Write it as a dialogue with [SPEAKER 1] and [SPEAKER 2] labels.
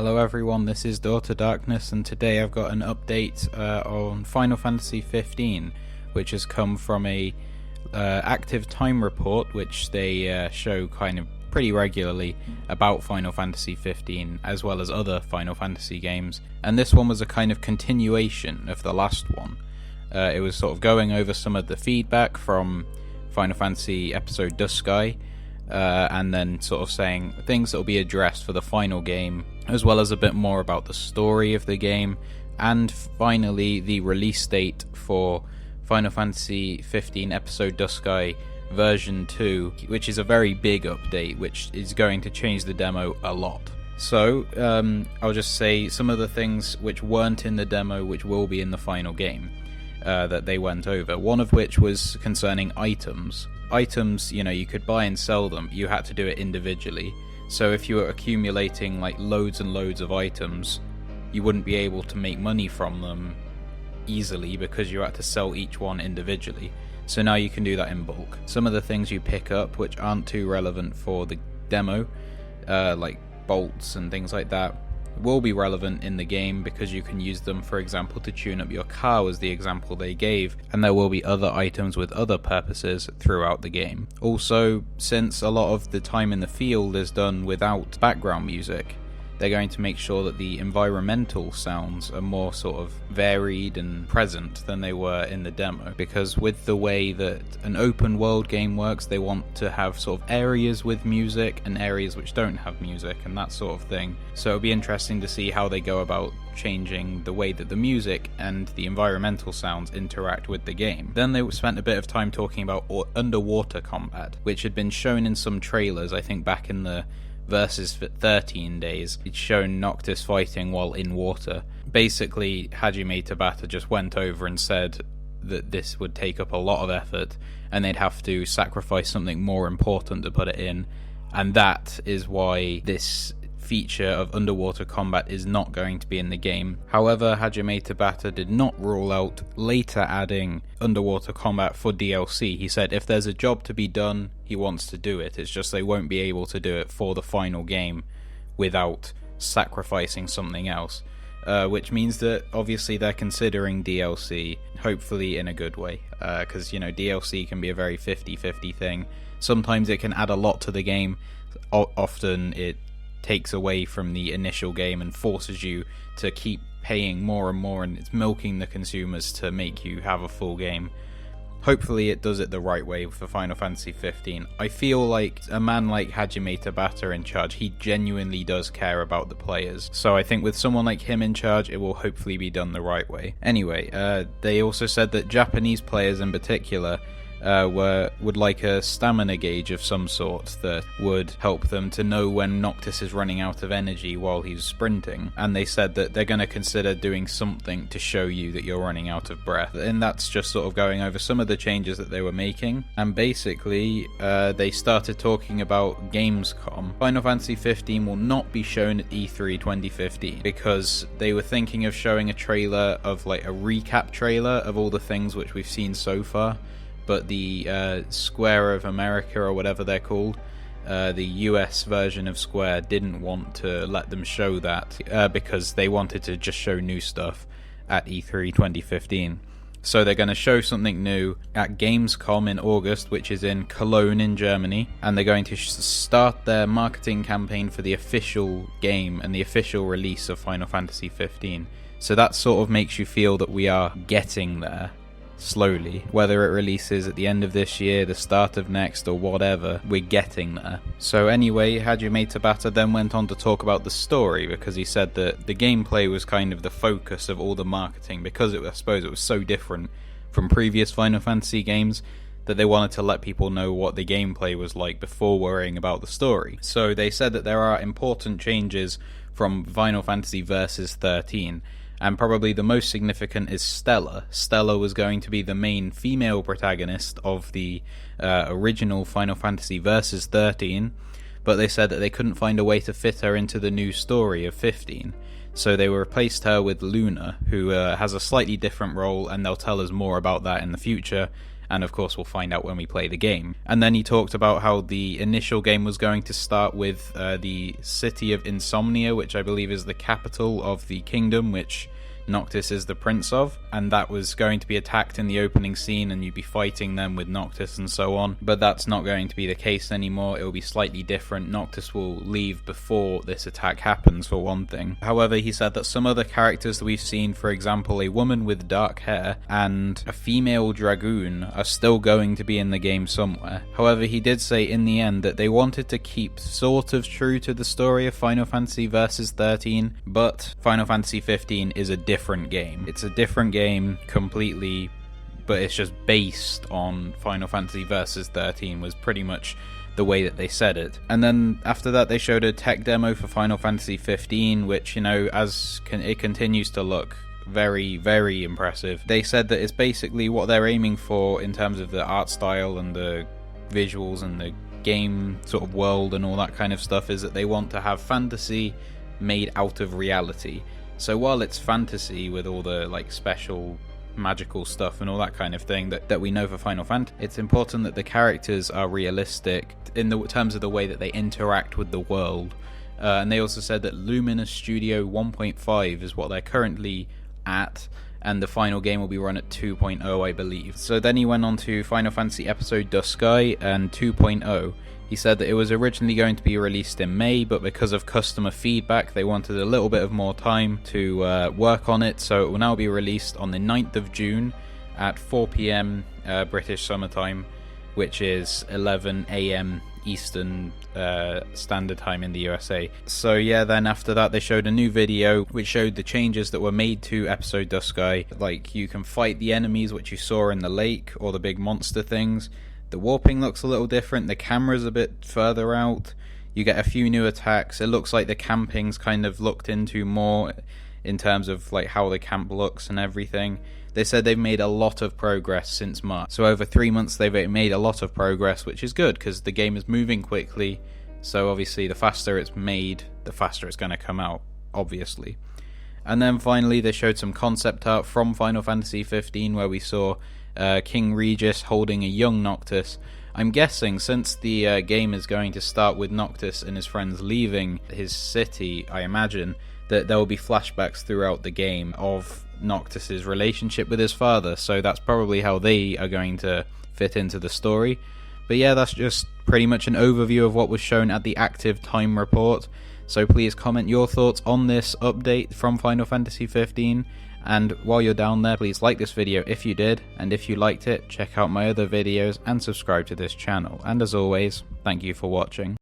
[SPEAKER 1] Hello everyone, this is Daughter Darkness, and today I've got an update on Final Fantasy XV, which has come from a active time report which they show kind of pretty regularly about Final Fantasy XV, as well as other Final Fantasy games, and this one was a kind of continuation of the last one. It was sort of going over some of the feedback from Final Fantasy episode Duscae, and then sort of saying things that will be addressed for the final game, as well as a bit more about the story of the game, and finally the release date for Final Fantasy XV episode Duscae version 2, which is a very big update which is going to change the demo a lot. So I'll just say some of the things which weren't in the demo which will be in the final game that they went over, one of which was concerning items. Items, you know, you could buy and sell them, you had to do it individually. So if you were accumulating like loads and loads of items, you wouldn't be able to make money from them easily because you had to sell each one individually. So now you can do that in bulk. Some of the things you pick up which aren't too relevant for the demo, like bolts and things like that, will be relevant in the game because you can use them, for example, to tune up your car, was the example they gave, and there will be other items with other purposes throughout the game. Also, since a lot of the time in the field is done without background music, they're going to make sure that the environmental sounds are more sort of varied and present than they were in the demo, because with the way that an open world game works, they want to have sort of areas with music and areas which don't have music and that sort of thing. So it'll be interesting to see how they go about changing the way that the music and the environmental sounds interact with the game. Then they spent a bit of time talking about underwater combat, which had been shown in some trailers, I think back in the Versus XIII days. It's shown Noctis fighting while in water. Basically, Hajime Tabata just went over and said that this would take up a lot of effort and they'd have to sacrifice something more important to put it in, and that is why this feature of underwater combat is not going to be in the game. However, Hajime Tabata did not rule out later adding underwater combat for DLC. He said if there's a job to be done, he wants to do it. It's just they won't be able to do it for the final game without sacrificing something else. Which means that obviously they're considering DLC, hopefully in a good way, because you know, DLC can be a very 50-50 thing. Sometimes it can add a lot to the game, often it takes away from the initial game and forces you to keep paying more and more, and it's milking the consumers to make you have a full game. Hopefully it does it the right way for Final Fantasy XV. I feel like a man like Hajime Tabata in charge, he genuinely does care about the players. So I think with someone like him in charge, it will hopefully be done the right way. Anyway, they also said that Japanese players in particular would like a stamina gauge of some sort that would help them to know when Noctis is running out of energy while he's sprinting, and they said that they're going to consider doing something to show you that you're running out of breath, and that's just sort of going over some of the changes that they were making. And basically they started talking about Gamescom. Final Fantasy XV will not be shown at E3 2015 because they were thinking of showing a trailer of like a recap trailer of all the things which we've seen so far, but the Square of America, or whatever they're called, the US version of Square, didn't want to let them show that because they wanted to just show new stuff at E3 2015. So they're going to show something new at Gamescom in August, which is in Cologne in Germany, and they're going to start their marketing campaign for the official game and the official release of Final Fantasy XV. So that sort of makes you feel that we are getting there. Slowly, whether it releases at the end of this year, the start of next, or whatever, we're getting there. So anyway, Hajime Tabata then went on to talk about the story, because he said that the gameplay was kind of the focus of all the marketing, because I suppose it was so different from previous Final Fantasy games that they wanted to let people know what the gameplay was like before worrying about the story. So they said that there are important changes from Final Fantasy Versus XIII, and probably the most significant is Stella. Stella was going to be the main female protagonist of the original Final Fantasy Versus XIII, but they said that they couldn't find a way to fit her into the new story of 15. So they replaced her with Luna, who has a slightly different role, and they'll tell us more about that in the future, and of course we'll find out when we play the game. And then he talked about how the initial game was going to start with the city of Insomnia, which I believe is the capital of the kingdom which Noctis is the prince of, and that was going to be attacked in the opening scene and you'd be fighting them with Noctis and so on, but that's not going to be the case anymore. It will be slightly different. Noctis will leave before this attack happens, for one thing. However, he said that some other characters that we've seen, for example a woman with dark hair and a female dragoon, are still going to be in the game somewhere. However, he did say in the end that they wanted to keep sort of true to the story of Final Fantasy Versus XIII, but Final Fantasy XV is a different game. It's a different game completely, but it's just based on Final Fantasy Versus XIII was pretty much the way that they said it. And then after that they showed a tech demo for Final Fantasy XV, which, you know, it continues to look very, very impressive. They said that it's basically what they're aiming for in terms of the art style and the visuals and the game sort of world and all that kind of stuff, is that they want to have fantasy made out of reality. So while it's fantasy with all the like special magical stuff and all that kind of thing that we know for Final Fantasy, it's important that the characters are realistic in the terms of the way that they interact with the world. And they also said that Luminous Studio 1.5 is what they're currently at, and the final game will be run at 2.0, I believe. So then he went on to Final Fantasy episode Duscae and 2.0. He said that it was originally going to be released in May, but because of customer feedback they wanted a little bit of more time to work on it, so it will now be released on the 9th of June at 4 PM British summertime, which is 11 AM Eastern Standard Time in the USA. So yeah, then after that they showed a new video which showed the changes that were made to episode Duscae. Like, you can fight the enemies which you saw in the lake, or the big monster things. The warping looks a little different, the camera's a bit further out, you get a few new attacks. It looks like the camping's kind of looked into more in terms of like how the camp looks and everything. They said they've made a lot of progress since March. So over 3 months they've made a lot of progress, which is good because the game is moving quickly. So obviously the faster it's made, the faster it's going to come out, obviously. And then finally they showed some concept art from Final Fantasy XV where we saw King Regis holding a young Noctis. I'm guessing since the game is going to start with Noctis and his friends leaving his city, I imagine that there will be flashbacks throughout the game of Noctis's relationship with his father, so that's probably how they are going to fit into the story. But yeah, that's just pretty much an overview of what was shown at the active time report. So please comment your thoughts on this update from Final Fantasy XV. And while you're down there, please like this video if you did, and if you liked it, check out my other videos and subscribe to this channel. And as always, thank you for watching.